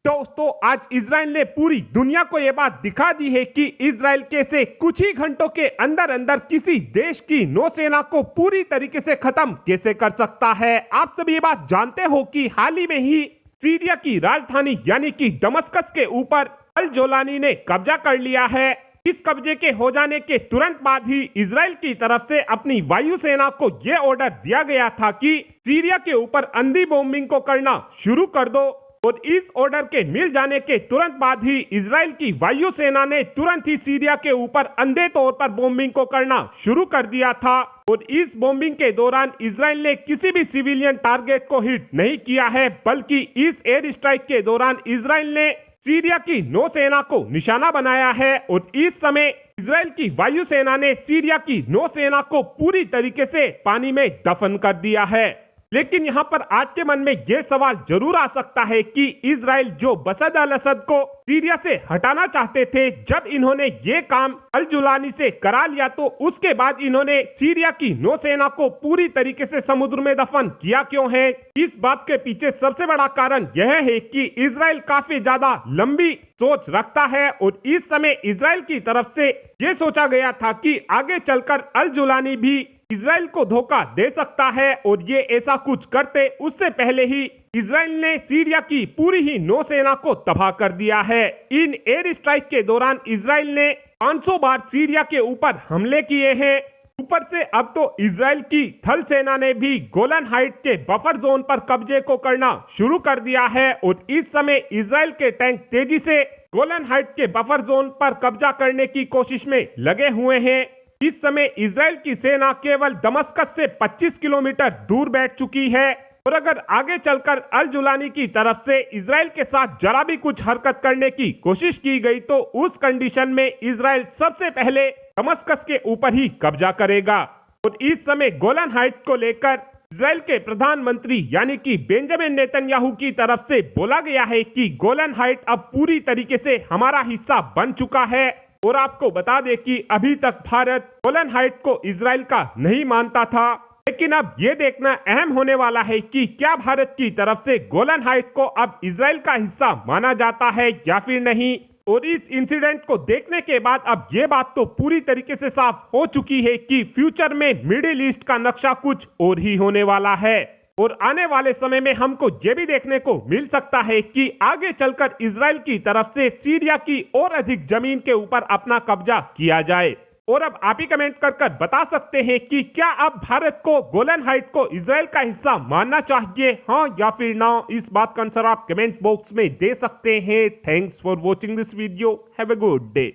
दोस्तों आज इजराइल ने पूरी दुनिया को यह बात दिखा दी है कि इजराइल कैसे कुछ ही घंटों के अंदर अंदर किसी देश की नौसेना को पूरी तरीके से खत्म कैसे कर सकता है। आप सभी ये बात जानते हो कि हाल ही में ही सीरिया की राजधानी यानी कि दमस्कस के ऊपर अल जोलानी ने कब्जा कर लिया है। इस कब्जे के हो जाने के तुरंत बाद ही इजराइल की तरफ से अपनी वायुसेना को यह ऑर्डर दिया गया था कि सीरिया के ऊपर अंधी बॉम्बिंग को करना शुरू कर दो और इस ऑर्डर के मिल जाने के तुरंत बाद ही इजराइल की वायुसेना ने तुरंत ही सीरिया के ऊपर अंधे तौर पर बॉम्बिंग को करना शुरू कर दिया था। और इस बॉम्बिंग के दौरान इजराइल ने किसी भी सिविलियन टारगेट को हिट नहीं किया है, बल्कि इस एयर स्ट्राइक के दौरान इजराइल ने सीरिया की नौसेना को निशाना बनाया है। और इस समय इजराइल की वायुसेना ने सीरिया की नौसेना को पूरी तरीके से पानी में दफन कर दिया है। लेकिन यहाँ पर आपके मन में यह सवाल जरूर आ सकता है कि इजराइल जो बशर अल असद को सीरिया से हटाना चाहते थे, जब इन्होंने ये काम अल जुलानी से करा लिया तो उसके बाद इन्होंने सीरिया की नौसेना को पूरी तरीके से समुद्र में दफन किया क्यों है। इस बात के पीछे सबसे बड़ा कारण यह है कि इजराइल काफी ज्यादा लंबी सोच रखता है और इस समय इजराइल की तरफ से ये सोचा गया था कि आगे चलकर अल जुलानी भी इजराइल को धोखा दे सकता है और ये ऐसा कुछ करते उससे पहले ही इजराइल ने सीरिया की पूरी ही नौसेना को तबाह कर दिया है। इन एयर स्ट्राइक के दौरान इजराइल ने 500 बार सीरिया के ऊपर हमले किए हैं। ऊपर से अब तो इजराइल की थल सेना ने भी गोलन हाइट के बफर जोन पर कब्जे को करना शुरू कर दिया है और इस समय इजराइल के टैंक तेजी से गोलन हाइट के बफर जोन पर कब्जा करने की कोशिश में लगे हुए हैं। इस समय इजराइल की सेना केवल दमस्कस से 25 किलोमीटर दूर बैठ चुकी है और अगर आगे चलकर अल जुलानी की तरफ से इजराइल के साथ जरा भी कुछ हरकत करने की कोशिश की गई तो उस कंडीशन में इजराइल सबसे पहले दमस्कस के ऊपर ही कब्जा करेगा। और इस समय गोलन हाइट को लेकर इजराइल के प्रधानमंत्री यानी कि बेंजामिन नेतन्याहू की तरफ से बोला गया है कि गोलन हाइट अब पूरी तरीके से हमारा हिस्सा बन चुका है। और आपको बता दें कि अभी तक भारत गोलन हाइट को इजराइल का नहीं मानता था, लेकिन अब यह देखना अहम होने वाला है कि क्या भारत की तरफ से गोलन हाइट को अब इजराइल का हिस्सा माना जाता है या फिर नहीं। और इस इंसिडेंट को देखने के बाद अब ये बात तो पूरी तरीके से साफ हो चुकी है कि फ्यूचर में मिडिल ईस्ट का नक्शा कुछ और ही होने वाला है। और आने वाले समय में हमको ये भी देखने को मिल सकता है कि आगे चलकर इजराइल की तरफ से सीरिया की और अधिक जमीन के ऊपर अपना कब्जा किया जाए। और अब आप ही कमेंट कर बता सकते हैं कि क्या अब भारत को गोलन हाइट को इजराइल का हिस्सा मानना चाहिए, हाँ या फिर ना। इस बात का आंसर आप कमेंट बॉक्स में दे सकते हैं। Thanks for watching this video. Have a good day.